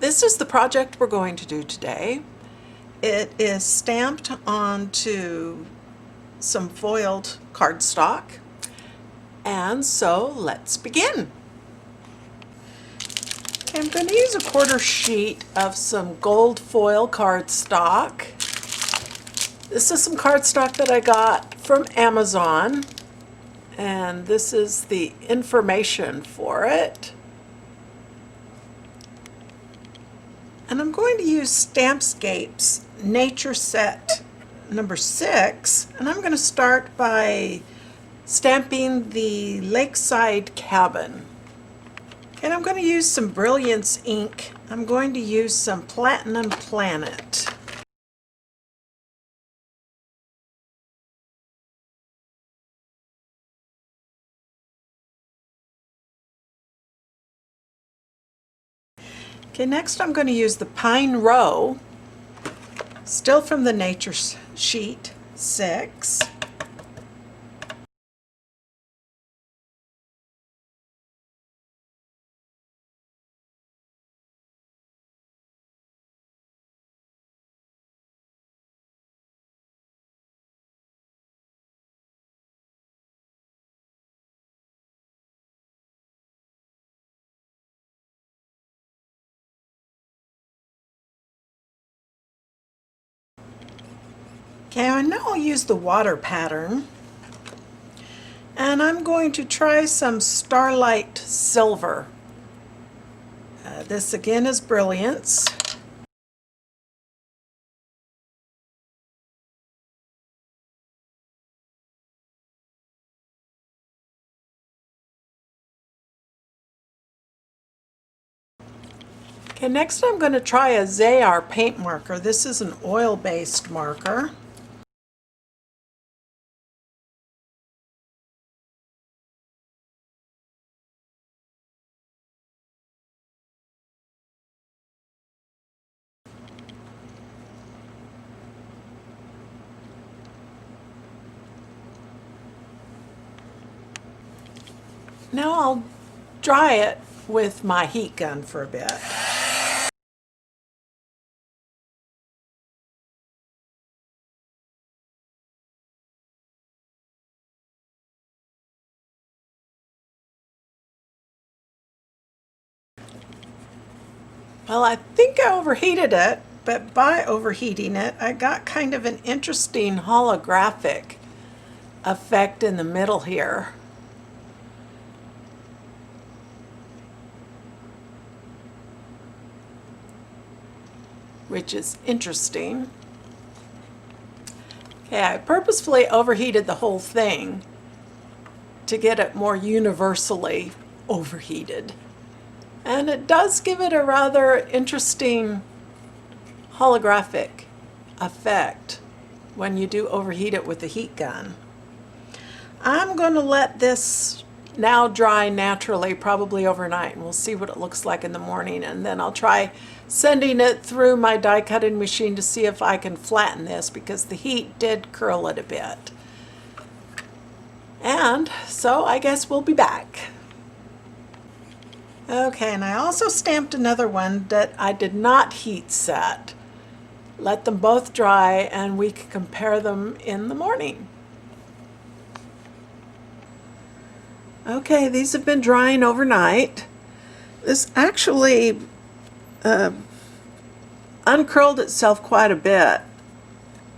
This is the project we're going to do today. It is stamped onto some foiled cardstock, and so let's begin. Okay, I'm going to use a quarter sheet of some gold foil cardstock. This is some cardstock that I got from Amazon, and this is the information for it. And I'm going to use Stampscape's Nature Set number 6, and I'm going to start by stamping the lakeside cabin. And I'm going to use some Brilliance ink. I'm going to use some Platinum Planet. Okay, next I'm going to use the Pine Row, still from the Nature Sheet 6. Okay, I now I'll use the water pattern, and I'm going to try some Starlight Silver. This again is Brilliance. Okay, next I'm going to try a Zayar paint marker. This is an oil-based marker. Now I'll dry it with my heat gun for a bit. Well, I think I overheated it, but by overheating it, I got kind of an interesting holographic effect in the middle here. Which is interesting. Okay, I purposefully overheated the whole thing to get it more universally overheated. And it does give it a rather interesting holographic effect when you do overheat it with the heat gun. I'm going to let this now dry naturally, probably overnight, and we'll see what it looks like in the morning, and then I'll try sending it through my die cutting machine to see if I can flatten this, because the heat did curl it a bit. And so I guess we'll be back. Okay, and I also stamped another one that I did not heat set. Let them both dry and we can compare them in the morning. Okay, these have been drying overnight. This actually uncurled itself quite a bit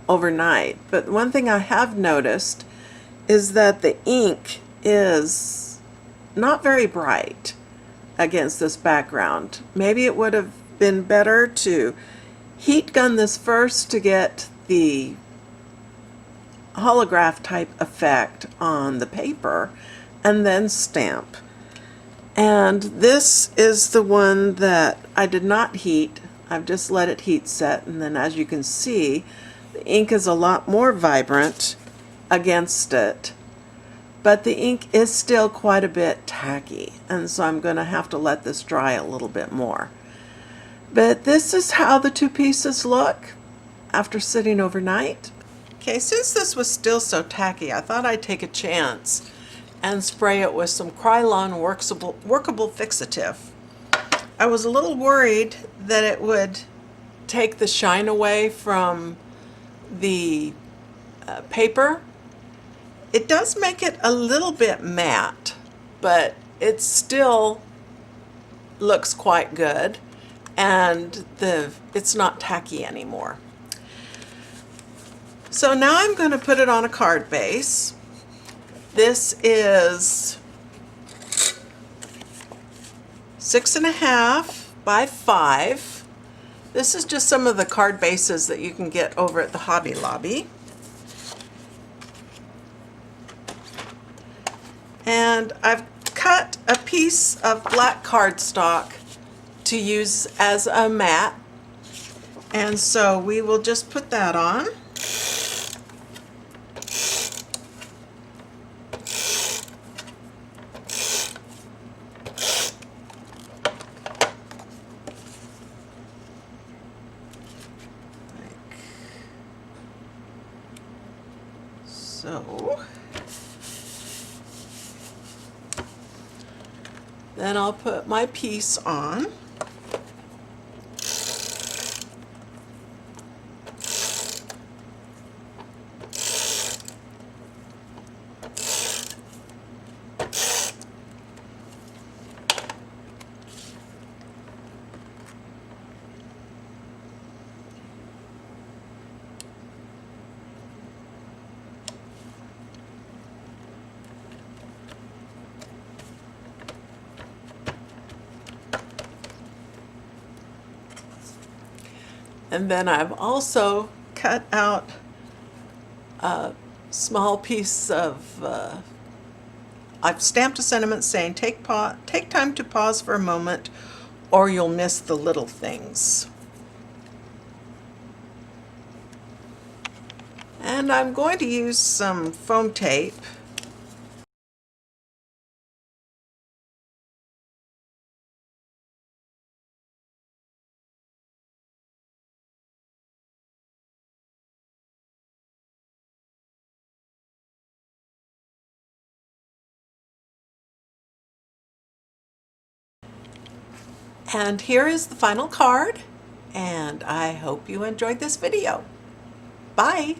overnight, but one thing I have noticed is that the ink is not very bright against this background. Maybe it would have been better to heat gun this first to get the holograph type effect on the paper and then stamp. And this is the one that I did not heat. I've just let it heat set, and then as you can see, the ink is a lot more vibrant against it, but the ink is still quite a bit tacky, and so I'm going to have to let this dry a little bit more. But this is how the two pieces look after sitting overnight. Okay, since this was still so tacky, I thought I'd take a chance and spray it with some Krylon workable fixative. I was a little worried that it would take the shine away from the paper. It does make it a little bit matte, but it still looks quite good, and it's not tacky anymore. So now I'm going to put it on a card base. This is 6.5 by 5. This is just some of the card bases that you can get over at the Hobby Lobby. And I've cut a piece of black cardstock to use as a mat. And so we will just put that on. So then I'll put my piece on. And then I've also cut out a small piece of, I've stamped a sentiment saying, take time to pause for a moment or you'll miss the little things. And I'm going to use some foam tape . And here is the final card, and I hope you enjoyed this video. Bye!